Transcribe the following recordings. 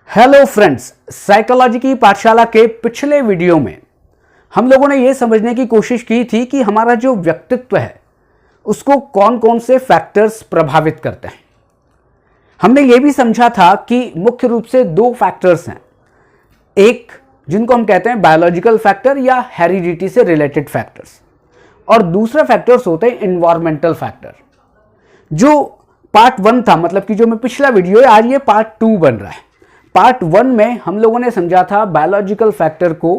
Hello friends, psychology की पाठशाला के पिछले वीडियो में हम लोगों ने यह समझने की कोशिश की थी कि हमारा जो व्यक्तित्व है उसको कौन कौन से फैक्टर्स प्रभावित करते हैं। हमने ये भी समझा था कि मुख्य रूप से दो फैक्टर्स हैं, एक जिनको हम कहते हैं बायोलॉजिकल फैक्टर या हेरिडिटी से रिलेटेड फैक्टर्स, और दूसरा फैक्टर्स होते हैं इन्वायरमेंटल फैक्टर। जो पार्ट 1 था, मतलब कि जो मैं पिछला वीडियो है, आज ये पार्ट 2 बन रहा है। पार्ट 1 में हम लोगों ने समझा था बायोलॉजिकल फैक्टर को,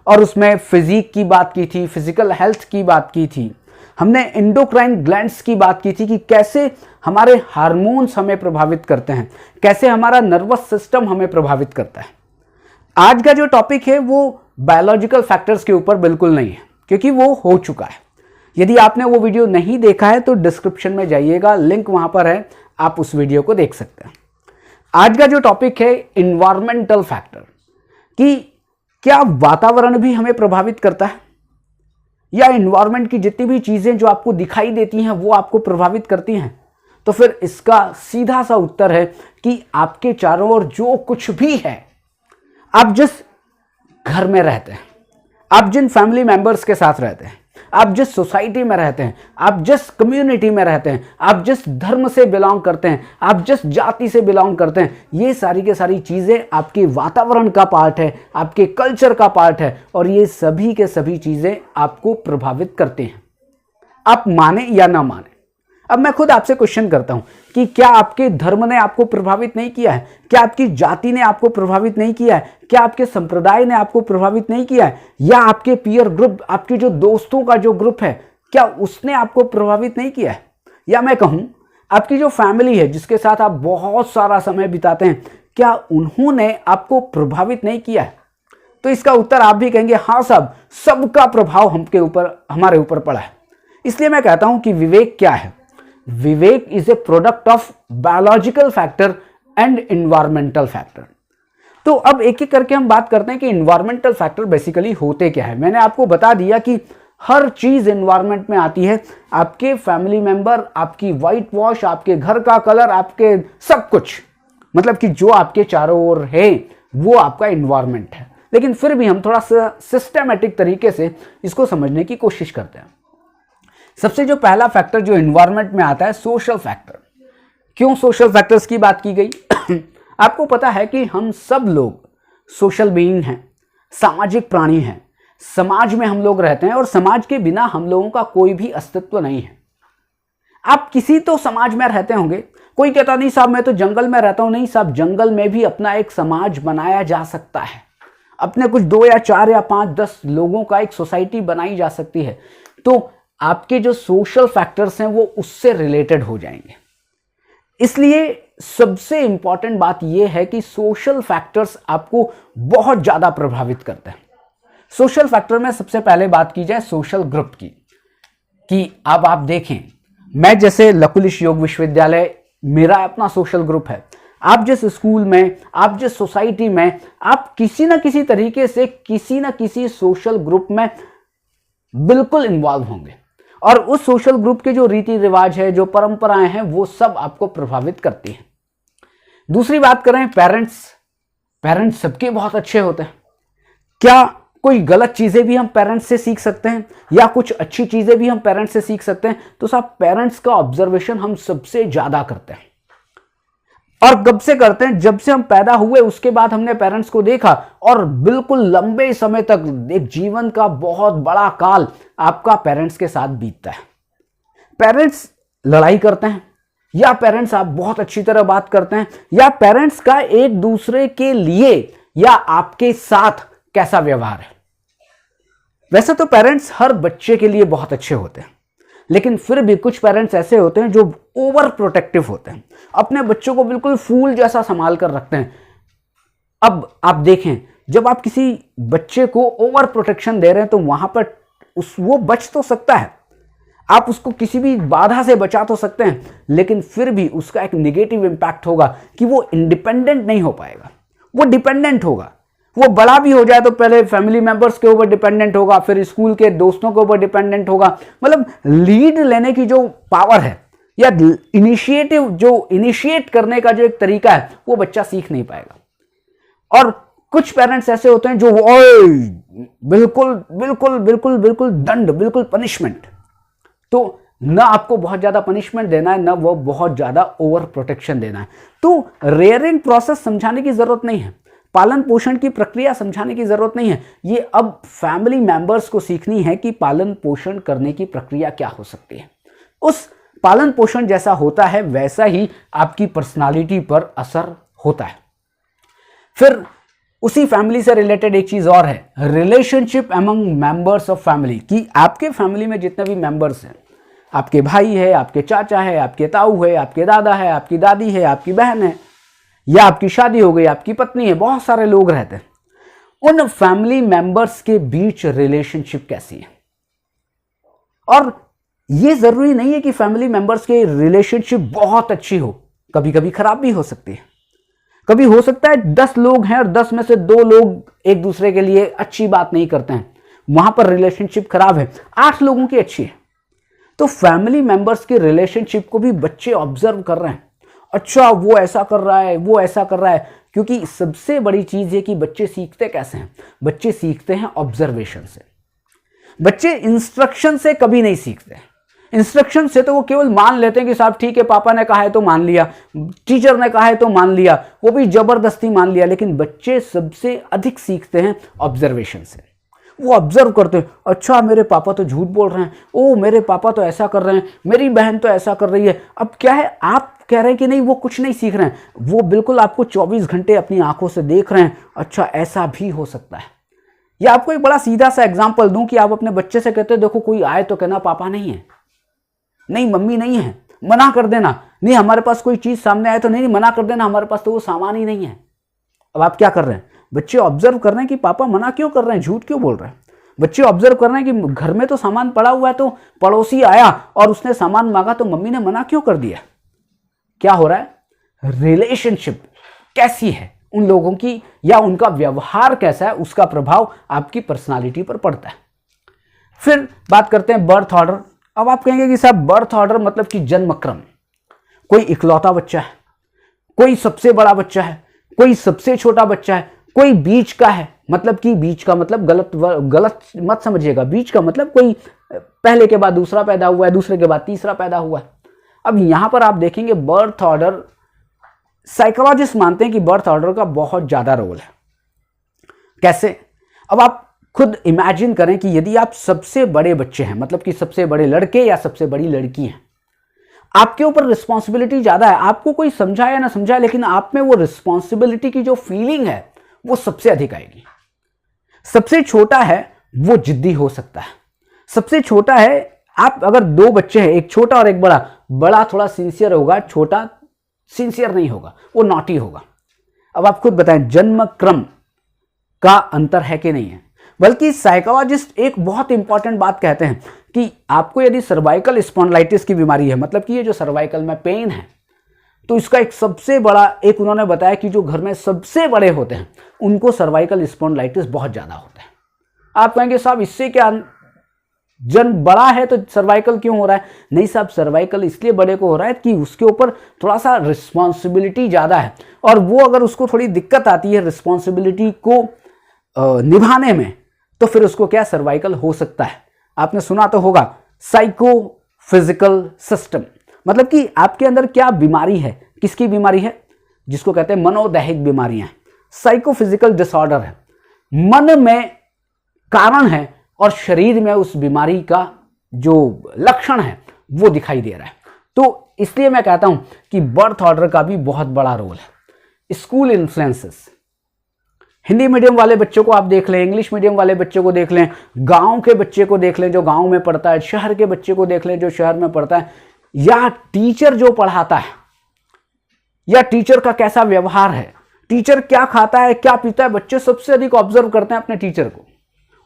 और उसमें फिजिक की बात की थी, फिजिकल हेल्थ की बात की थी। हमने एंडोक्राइन ग्लैंड्स की बात की थी कि कैसे हमारे हार्मोन्स हमें प्रभावित करते हैं, कैसे हमारा नर्वस सिस्टम हमें प्रभावित करता है। आज का जो टॉपिक है वो बायोलॉजिकल फैक्टर्स के ऊपर बिल्कुल नहीं है, क्योंकि वो हो चुका है। यदि आपने वो वीडियो नहीं देखा है तो डिस्क्रिप्शन में जाइएगा, लिंक वहां पर है, आप उस वीडियो को देख सकते हैं। आज का जो टॉपिक है इन्वायरमेंटल फैक्टर, कि क्या वातावरण भी हमें प्रभावित करता है, या इन्वायरमेंट की जितनी भी चीजें जो आपको दिखाई देती हैं वो आपको प्रभावित करती हैं। तो फिर इसका सीधा सा उत्तर है कि आपके चारों ओर जो कुछ भी है, आप जिस घर में रहते हैं, आप जिन फैमिली मेंबर्स के साथ रहते हैं, आप जिस सोसाइटी में रहते हैं, आप जिस कम्युनिटी में रहते हैं, आप जिस धर्म से बिलोंग करते हैं, आप जिस जाति से बिलोंग करते हैं, ये सारी के सारी चीज़ें आपके वातावरण का पार्ट है, आपके कल्चर का पार्ट है, और ये सभी के सभी चीज़ें आपको प्रभावित करते हैं, आप माने या ना माने। अब मैं खुद आपसे क्वेश्चन करता हूं कि क्या आपके धर्म ने आपको प्रभावित नहीं किया है? क्या आपकी जाति ने आपको प्रभावित नहीं किया है? क्या आपके संप्रदाय ने आपको प्रभावित नहीं किया है? या आपके पीयर ग्रुप, आपके जो दोस्तों का जो ग्रुप है, क्या उसने आपको प्रभावित नहीं किया है? या मैं कहूं आपकी जो फैमिली है, जिसके साथ आप बहुत सारा समय बिताते हैं, क्या उन्होंने आपको प्रभावित नहीं किया है? तो इसका उत्तर आप भी कहेंगे हाँ साहब, सबका प्रभाव हमारे ऊपर पड़ा है। इसलिए मैं कहता हूं कि विवेक क्या है? विवेक is a product of biological factor and environmental factor. तो अब एक एक करके हम बात करते हैं कि इन्वायरमेंटल फैक्टर बेसिकली होते क्या है। मैंने आपको बता दिया कि हर चीज इन्वायरमेंट में आती है, आपके फैमिली मेंबर, आपकी व्हाइट वॉश, आपके घर का कलर, आपके सब कुछ, मतलब कि जो आपके चारों ओर है वो आपका इन्वायरमेंट है। लेकिन फिर भी हम थोड़ा सा सिस्टमैटिक तरीके से इसको समझने की कोशिश करते हैं। सबसे जो पहला फैक्टर जो एनवायरनमेंट में आता है, सोशल फैक्टर। क्यों सोशल फैक्टर्स की बात की गई? आपको पता है कि हम सब लोग सोशल बीइंग हैं, सामाजिक प्राणी हैं, समाज में हम लोग रहते हैं, और समाज के बिना हम लोगों का कोई भी अस्तित्व नहीं है। आप किसी तो समाज में रहते होंगे, कोई कहता नहीं साहब मैं तो जंगल में रहता हूं। नहीं साहब, जंगल में भी अपना एक समाज बनाया जा सकता है, अपने कुछ 2 या 4 या 5 10 लोगों का एक सोसाइटी बनाई जा सकती है। तो आपके जो सोशल फैक्टर्स हैं वो उससे रिलेटेड हो जाएंगे। इसलिए सबसे इंपॉर्टेंट बात यह है कि सोशल फैक्टर्स आपको बहुत ज्यादा प्रभावित करते हैं। सोशल फैक्टर में सबसे पहले बात की जाए सोशल ग्रुप की, कि अब आप देखें, मैं जैसे लकुलिश योग विश्वविद्यालय, मेरा अपना सोशल ग्रुप है। आप जिस स्कूल में, आप जिस सोसाइटी में, आप किसी ना किसी तरीके से किसी ना किसी सोशल ग्रुप में बिल्कुल इन्वॉल्व होंगे, और उस सोशल ग्रुप के जो रीति रिवाज है, जो परंपराएं हैं, वो सब आपको प्रभावित करती हैं। दूसरी बात करें पेरेंट्स सबके बहुत अच्छे होते हैं। क्या कोई गलत चीजें भी हम पेरेंट्स से सीख सकते हैं, या कुछ अच्छी चीजें भी हम पेरेंट्स से सीख सकते हैं? तो साहब, पेरेंट्स का ऑब्जर्वेशन हम सबसे ज्यादा करते हैं। और कब से करते हैं? जब से हम पैदा हुए उसके बाद हमने पेरेंट्स को देखा, और बिल्कुल लंबे समय तक, एक जीवन का बहुत बड़ा काल आपका पेरेंट्स के साथ बीतता है। पेरेंट्स लड़ाई करते हैं, या पेरेंट्स आप बहुत अच्छी तरह बात करते हैं, या पेरेंट्स का एक दूसरे के लिए या आपके साथ कैसा व्यवहार है? वैसे तो पेरेंट्स हर बच्चे के लिए बहुत अच्छे होते हैं, लेकिन फिर भी कुछ पेरेंट्स ऐसे होते हैं जो ओवर प्रोटेक्टिव होते हैं, अपने बच्चों को बिल्कुल फूल जैसा संभाल कर रखते हैं। अब आप देखें, जब आप किसी बच्चे को ओवर प्रोटेक्शन दे रहे हैं तो वहां पर वो बच तो सकता है, आप उसको किसी भी बाधा से बचा तो सकते हैं, लेकिन फिर भी उसका एक नेगेटिव इंपैक्ट होगा कि वो इंडिपेंडेंट नहीं हो पाएगा, वो डिपेंडेंट होगा। वो बड़ा भी हो जाए तो पहले फैमिली मेंबर्स के ऊपर डिपेंडेंट होगा, फिर स्कूल के दोस्तों के ऊपर डिपेंडेंट होगा। मतलब लीड लेने की जो पावर है, या इनिशिएट करने का जो एक तरीका है, वो बच्चा सीख नहीं पाएगा। और कुछ पेरेंट्स ऐसे होते हैं जो ओए बिल्कुल बिल्कुल बिल्कुल बिल्कुल दंड, बिल्कुल पनिशमेंट। तो ना आपको बहुत ज्यादा पनिशमेंट देना है, ना वो बहुत ज्यादा ओवर प्रोटेक्शन देना है। तो रेयरिंग प्रोसेस समझाने की जरूरत नहीं है, पालन पोषण की प्रक्रिया समझाने की जरूरत नहीं है। ये अब फैमिली मेंबर्स को सीखनी है कि पालन पोषण करने की प्रक्रिया क्या हो सकती है। उस पालन पोषण जैसा होता है वैसा ही आपकी पर्सनालिटी पर असर होता है। फिर उसी फैमिली से रिलेटेड एक चीज और है, relationship among members of family, कि आपके फैमिली में जितने भी मेंबर्स हैं, आपके भाई है, आपके चाचा है, आपके ताऊ है, आपके दादा है, आपकी दादी है, आपकी बहन है, या आपकी शादी हो गई, आपकी पत्नी है, बहुत सारे लोग रहते हैं, उन फैमिली मेंबर्स के बीच रिलेशनशिप कैसी है। और यह जरूरी नहीं है कि फैमिली मेंबर्स के रिलेशनशिप बहुत अच्छी हो, कभी कभी खराब भी हो सकती है। कभी हो सकता है 10 लोग हैं और 10 में से 2 लोग एक दूसरे के लिए अच्छी बात नहीं करते हैं, वहां पर रिलेशनशिप खराब है, 8 लोगों की अच्छी है। तो फैमिली मेंबर्स के रिलेशनशिप को भी बच्चे ऑब्जर्व कर रहे हैं, अच्छा वो ऐसा कर रहा है, वो ऐसा कर रहा है। क्योंकि सबसे बड़ी चीज है कि बच्चे सीखते कैसे हैं, बच्चे सीखते हैं ऑब्जर्वेशन से। बच्चे इंस्ट्रक्शन से कभी नहीं सीखते। इंस्ट्रक्शन से तो वो केवल मान लेते हैं कि साहब ठीक है, पापा ने कहा है तो मान लिया, टीचर ने कहा है तो मान लिया, वो भी जबरदस्ती मान लिया। लेकिन बच्चे सबसे अधिक सीखते हैं ऑब्जर्वेशन से। वो ऑब्जर्व करते हैं, अच्छा मेरे पापा तो झूठ बोल रहे हैं, ओ मेरे पापा तो ऐसा कर रहे हैं, मेरी बहन तो ऐसा कर रही है। अब क्या है, आप कह रहे हैं कि नहीं वो कुछ नहीं सीख रहे हैं, वो बिल्कुल आपको 24 घंटे अपनी आंखों से देख रहे हैं, अच्छा ऐसा भी हो सकता है। या आपको एक बड़ा सीधा सा एग्जाम्पल दूं कि आप अपने बच्चे से कहते हैं देखो कोई आए तो कहना पापा नहीं है, नहीं मम्मी नहीं है, मना कर देना, नहीं हमारे पास कोई चीज सामने आए तो नहीं मना कर देना, हमारे पास तो वो सामान ही नहीं है। अब आप क्या कर रहे हैं, बच्चे ऑब्जर्व कर रहे हैं कि पापा मना क्यों कर रहे हैं, झूठ क्यों बोल रहे हैं। बच्चे ऑब्जर्व कर रहे हैं कि घर में तो सामान पड़ा हुआ है, तो पड़ोसी आया और उसने सामान मांगा तो मम्मी ने मना क्यों कर दिया। क्या हो रहा है, रिलेशनशिप कैसी है उन लोगों की, या उनका व्यवहार कैसा है, उसका प्रभाव आपकी पर्सनालिटी पर पड़ता है। फिर बात करते हैं बर्थ ऑर्डर। अब आप कहेंगे कि साहब बर्थ ऑर्डर मतलब कि जन्म क्रम, कोई इकलौता बच्चा है, कोई सबसे बड़ा बच्चा है, कोई सबसे छोटा बच्चा है, कोई बीच का है। मतलब कि बीच का मतलब गलत मत समझिएगा, बीच का मतलब कोई पहले के बाद दूसरा पैदा हुआ है, दूसरे के बाद तीसरा पैदा हुआ है। अब यहां पर आप देखेंगे बर्थ ऑर्डर, साइकोलॉजिस्ट मानते हैं कि बर्थ ऑर्डर का बहुत ज्यादा रोल है। कैसे, अब आप खुद इमेजिन करें कि यदि आप सबसे बड़े बच्चे हैं, मतलब कि सबसे बड़े लड़के या सबसे बड़ी लड़की हैं, आपके ऊपर रिस्पॉन्सिबिलिटी ज्यादा है। आपको कोई समझाए या ना समझाए, लेकिन आप में वो रिस्पॉन्सिबिलिटी की जो फीलिंग है वो सबसे अधिक आएगी। सबसे छोटा है वो जिद्दी हो सकता है, सबसे छोटा है, आप अगर 2 बच्चे हैं, एक छोटा और एक बड़ा, बड़ा थोड़ा सिंसियर होगा, छोटा सिंसियर नहीं होगा, वो नॉटी होगा। अब आप खुद बताएं जन्म क्रम का अंतर है कि नहीं है। बल्कि साइकोलॉजिस्ट एक बहुत इंपॉर्टेंट बात कहते हैं कि आपको यदि सर्वाइकल स्पॉन्डिलाइटिस की बीमारी है, मतलब कि ये जो सर्वाइकल में पेन है, तो इसका एक सबसे बड़ा, एक उन्होंने बताया कि जो घर में सबसे बड़े होते हैं उनको सर्वाइकल स्पॉन्डिलाइटिस बहुत ज्यादा होता है। आप कहेंगे साहब इससे क्या, जन्म बड़ा है तो सर्वाइकल क्यों हो रहा है। नहीं साहब, सर्वाइकल इसलिए बड़े को हो रहा है कि उसके ऊपर थोड़ा सा रिस्पॉन्सिबिलिटी ज्यादा है, और वो अगर उसको थोड़ी दिक्कत आती है रिस्पॉन्सिबिलिटी को निभाने में, तो फिर उसको क्या सर्वाइकल हो सकता है। आपने सुना तो होगा साइको फिजिकल सिस्टम, मतलब कि आपके अंदर क्या बीमारी है, किसकी बीमारी है, जिसको कहते हैं मनोदैहिक बीमारियां। साइकोफिजिकल डिसऑर्डर है, मन में कारण है और शरीर में उस बीमारी का जो लक्षण है वो दिखाई दे रहा है। तो इसलिए मैं कहता हूं कि बर्थ ऑर्डर का भी बहुत बड़ा रोल है। स्कूल इन्फ्लुएंसेस, हिंदी मीडियम वाले बच्चों को आप देख लें, इंग्लिश मीडियम वाले बच्चों को देख लें, गांव के बच्चे को देख लें जो गांव में पढ़ता है, शहर के बच्चे को देख लें जो शहर में पढ़ता है, या टीचर जो पढ़ाता है, या टीचर का कैसा व्यवहार है, टीचर क्या खाता है क्या पीता है। बच्चे सबसे अधिक ऑब्जर्व करते हैं अपने टीचर को।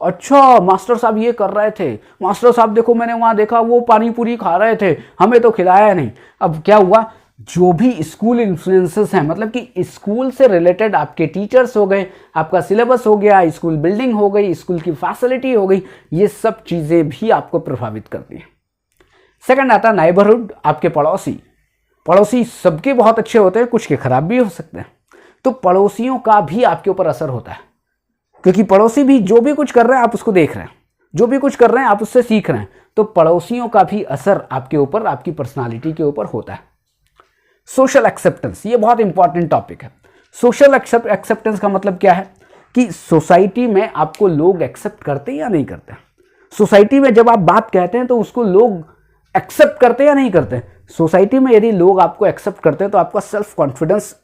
अच्छा मास्टर साहब ये कर रहे थे, मास्टर साहब देखो मैंने वहां देखा वो पानी पूरी खा रहे थे, हमें तो खिलाया नहीं। अब क्या हुआ, जो भी स्कूल इन्फ्लुएंसेस हैं, मतलब कि स्कूल से रिलेटेड आपके टीचर्स हो गए, आपका सिलेबस हो गया, स्कूल बिल्डिंग हो गई, स्कूल की फैसिलिटी हो गई, ये सब चीजें भी आपको प्रभावित करती हैं। सेकंड आता है नाइबरहुड, आपके पड़ोसी। पड़ोसी सबके बहुत अच्छे होते हैं, कुछ के खराब भी हो सकते हैं। तो पड़ोसियों का भी आपके ऊपर असर होता है, क्योंकि पड़ोसी भी जो भी कुछ कर रहे हैं आप उसको देख रहे हैं, जो भी कुछ कर रहे हैं आप उससे सीख रहे हैं, तो पड़ोसियों का भी असर आपके ऊपर, आपकी पर्सनालिटी के ऊपर होता है। सोशल एक्सेप्टेंस, ये बहुत इंपॉर्टेंट टॉपिक है। सोशल एक्सेप्टेंस का मतलब क्या है कि सोसाइटी में आपको लोग एक्सेप्ट करते हैं या नहीं करते। सोसाइटी में जब आप बात कहते हैं तो उसको लोग एक्सेप्ट करते हैं या नहीं करते। सोसाइटी में यदि लोग आपको एक्सेप्ट करते हैं तो आपका सेल्फ कॉन्फिडेंस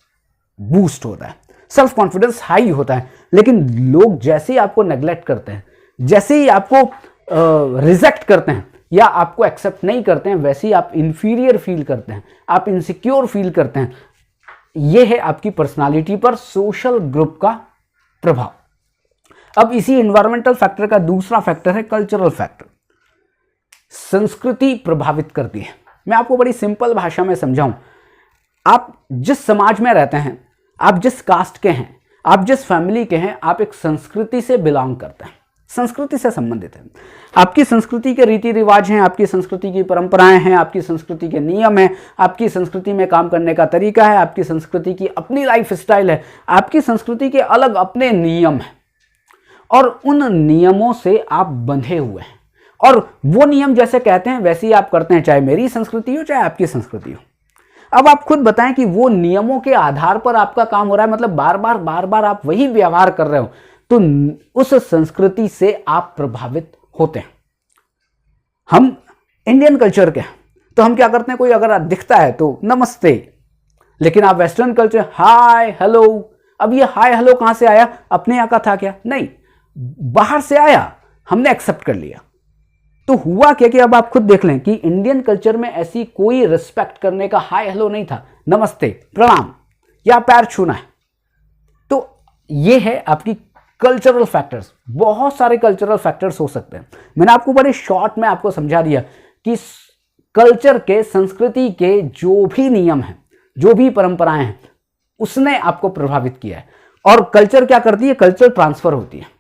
बूस्ट होता है, सेल्फ कॉन्फिडेंस हाई होता है। लेकिन लोग जैसे ही आपको नेग्लेक्ट करते हैं, जैसे ही आपको रिजेक्ट करते हैं या आपको एक्सेप्ट नहीं करते हैं, वैसे ही आप इंफीरियर फील करते हैं, आप इनसिक्योर फील करते हैं। यह है आपकी पर्सनालिटी पर सोशल ग्रुप का प्रभाव। अब इसी एनवायरमेंटल फैक्टर का दूसरा फैक्टर है कल्चरल फैक्टर। संस्कृति प्रभावित करती है। मैं आपको बड़ी सिंपल भाषा में समझाऊं, आप जिस समाज में रहते हैं, आप जिस कास्ट के हैं, आप जिस फैमिली के हैं, आप एक संस्कृति से बिलोंग करते हैं, संस्कृति से संबंधित है। आपकी संस्कृति के रीति रिवाज हैं, आपकी संस्कृति की परंपराएं हैं, आपकी संस्कृति के नियम हैं, आपकी संस्कृति में काम करने का तरीका है, आपकी संस्कृति की अपनी लाइफ स्टाइल है, आपकी संस्कृति के अलग अपने नियम हैं और उन नियमों से आप बंधे हुए हैं और वो नियम जैसे कहते हैं वैसे ही आप करते हैं, चाहे मेरी संस्कृति हो चाहे आपकी संस्कृति हो। अब आप खुद बताएं कि वो नियमों के आधार पर आपका काम हो रहा है, मतलब बार बार आप वही व्यवहार कर रहे हो, तो उस संस्कृति से आप प्रभावित होते हैं। हम इंडियन कल्चर के हैं तो हम क्या करते हैं, कोई अगर दिखता है तो नमस्ते, लेकिन आप वेस्टर्न कल्चर हाय हेलो। अब ये हाय हेलो कहां से आया, अपने यहाँ का था क्या? नहीं, बाहर से आया, हमने एक्सेप्ट कर लिया। तो हुआ क्या कि अब आप खुद देख लें कि इंडियन कल्चर में ऐसी कोई रिस्पेक्ट करने का हाय हेलो नहीं था, नमस्ते प्रणाम या पैर छूना है। तो ये है आपकी कल्चरल फैक्टर्स। बहुत सारे कल्चरल फैक्टर्स हो सकते हैं। मैंने आपको बड़े शॉर्ट में आपको समझा दिया कि कल्चर के, संस्कृति के जो भी नियम हैं, जो भी परंपराएं हैं, उसने आपको प्रभावित किया है। और कल्चर क्या करती है, कल्चर ट्रांसफर होती है।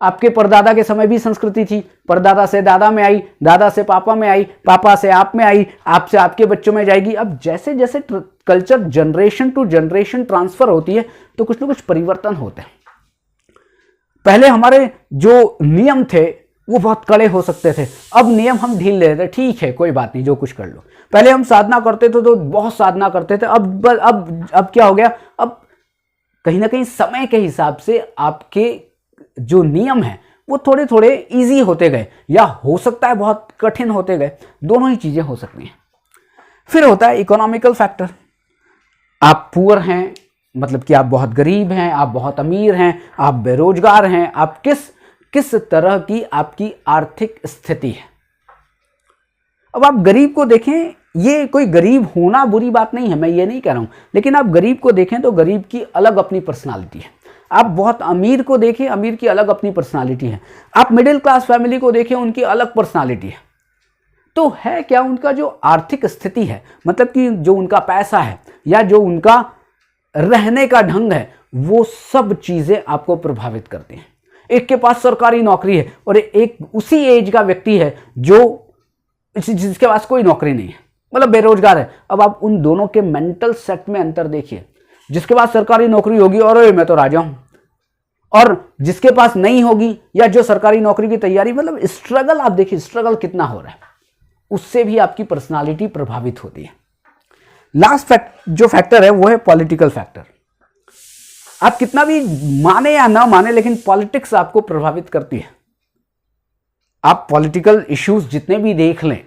आपके परदादा के समय भी संस्कृति थी, परदादा से दादा में आई, दादा से पापा में आई, पापा से आप में आई, आपसे आपके बच्चों में जाएगी। अब जैसे जैसे culture generation to generation transfer होती है तो कुछ ना कुछ परिवर्तन होते हैं। पहले हमारे जो नियम थे वो बहुत कड़े हो सकते थे, अब नियम हम ढील ले रहे थे, ठीक है कोई बात नहीं जो कुछ कर लो। पहले हम साधना करते थे तो बहुत साधना करते थे, अब क्या हो गया, अब कहीं ना कहीं समय के हिसाब से आपके जो नियम है वो थोड़े थोड़े इजी होते गए, या हो सकता है बहुत कठिन होते गए, दोनों ही चीजें हो सकती हैं। फिर होता है इकोनॉमिकल फैक्टर। आप पुअर हैं, मतलब कि आप बहुत गरीब हैं, आप बहुत अमीर हैं, आप बेरोजगार हैं, आप किस तरह की आपकी आर्थिक स्थिति है। अब आप गरीब को देखें, ये कोई गरीब होना बुरी बात नहीं है, मैं ये नहीं कह रहा हूं, लेकिन आप गरीब को देखें तो गरीब की अलग अपनी पर्सनालिटी है। आप बहुत अमीर को देखें, अमीर की अलग अपनी पर्सनालिटी है। आप मिडिल क्लास फैमिली को देखें, उनकी अलग पर्सनालिटी है। तो है क्या, उनका जो आर्थिक स्थिति है, मतलब कि जो उनका पैसा है या जो उनका रहने का ढंग है, वो सब चीजें आपको प्रभावित करती हैं। एक के पास सरकारी नौकरी है और एक उसी एज का व्यक्ति है जो जिसके पास कोई नौकरी नहीं है, मतलब बेरोजगार है। अब आप उन दोनों के मेंटल सेट में अंतर देखिए। जिसके पास सरकारी नौकरी होगी और मैं तो राजा हूं, और जिसके पास नहीं होगी या जो सरकारी नौकरी की तैयारी, मतलब स्ट्रगल आप देखिए, स्ट्रगल कितना हो रहा है, उससे भी आपकी पर्सनालिटी प्रभावित होती है। लास्ट जो फैक्टर है वो है पॉलिटिकल फैक्टर। आप कितना भी माने या ना माने, लेकिन पॉलिटिक्स आपको प्रभावित करती है। आप पॉलिटिकल इश्यूज जितने भी देख लें,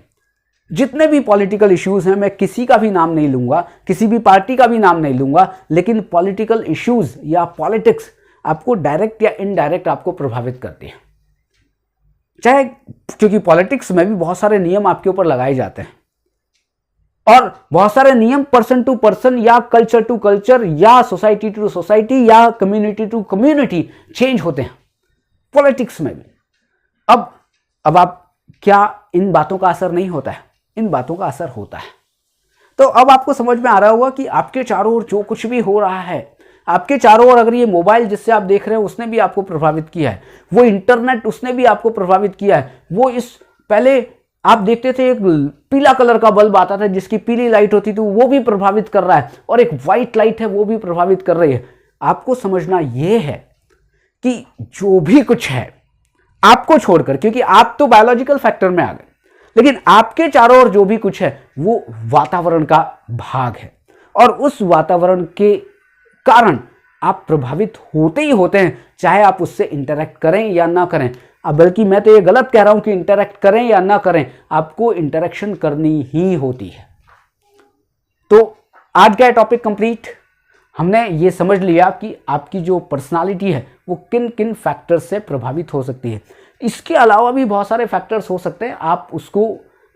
जितने भी पॉलिटिकल इश्यूज हैं, मैं किसी का भी नाम नहीं लूंगा, किसी भी पार्टी का भी नाम नहीं लूंगा, लेकिन पॉलिटिकल इश्यूज या पॉलिटिक्स आपको डायरेक्ट या इनडायरेक्ट आपको प्रभावित करती है। चाहे, क्योंकि पॉलिटिक्स में भी बहुत सारे नियम आपके ऊपर लगाए जाते हैं और बहुत सारे नियम पर्सन टू पर्सन या कल्चर टू कल्चर या सोसाइटी टू सोसाइटी या कम्युनिटी टू कम्युनिटी चेंज होते हैं पॉलिटिक्स में भी। अब आप, क्या इन बातों का असर नहीं होता है? इन बातों का असर होता है। तो अब आपको समझ में आ रहा होगा कि आपके चारों ओर जो कुछ भी हो रहा है, आपके चारों ओर, अगर ये मोबाइल जिससे आप देख रहे हैं उसने भी आपको प्रभावित किया है, वो इंटरनेट उसने भी आपको प्रभावित किया है, वो इस पहले आप देखते थे एक पीला कलर का बल्ब आता था जिसकी पीली लाइट होती थी, वो भी प्रभावित कर रहा है, और एक व्हाइट लाइट है वो भी प्रभावित कर रही है। आपको समझना यह है कि जो भी कुछ है आपको छोड़कर, क्योंकि आप तो बायोलॉजिकल फैक्टर में आ गए, लेकिन आपके चारों ओर जो भी कुछ है वो वातावरण का भाग है, और उस वातावरण के कारण आप प्रभावित होते ही होते हैं, चाहे आप उससे इंटरैक्ट करें या ना करें। अब बल्कि मैं तो ये गलत कह रहा हूं कि इंटरैक्ट करें या ना करें, आपको इंटरैक्शन करनी ही होती है। तो आज का टॉपिक कंप्लीट। हमने ये समझ लिया कि आपकी जो पर्सनालिटी है वो किन किन फैक्टर्स से प्रभावित हो सकती है। इसके अलावा भी बहुत सारे फैक्टर्स हो सकते हैं, आप उसको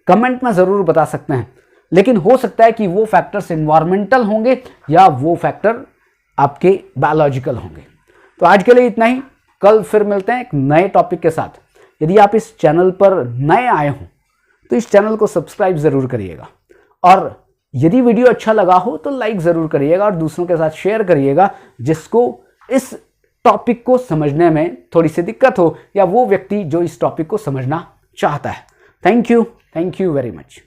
कमेंट में ज़रूर बता सकते हैं, लेकिन हो सकता है कि वो फैक्टर्स एनवायरमेंटल होंगे या वो फैक्टर आपके बायोलॉजिकल होंगे। तो आज के लिए इतना ही, कल फिर मिलते हैं एक नए टॉपिक के साथ। यदि आप इस चैनल पर नए आए हों तो इस चैनल को सब्सक्राइब ज़रूर करिएगा, और यदि वीडियो अच्छा लगा हो तो लाइक ज़रूर करिएगा और दूसरों के साथ शेयर करिएगा जिसको इस टॉपिक को समझने में थोड़ी सी दिक्कत हो, या वो व्यक्ति जो इस टॉपिक को समझना चाहता है। Thank you very much.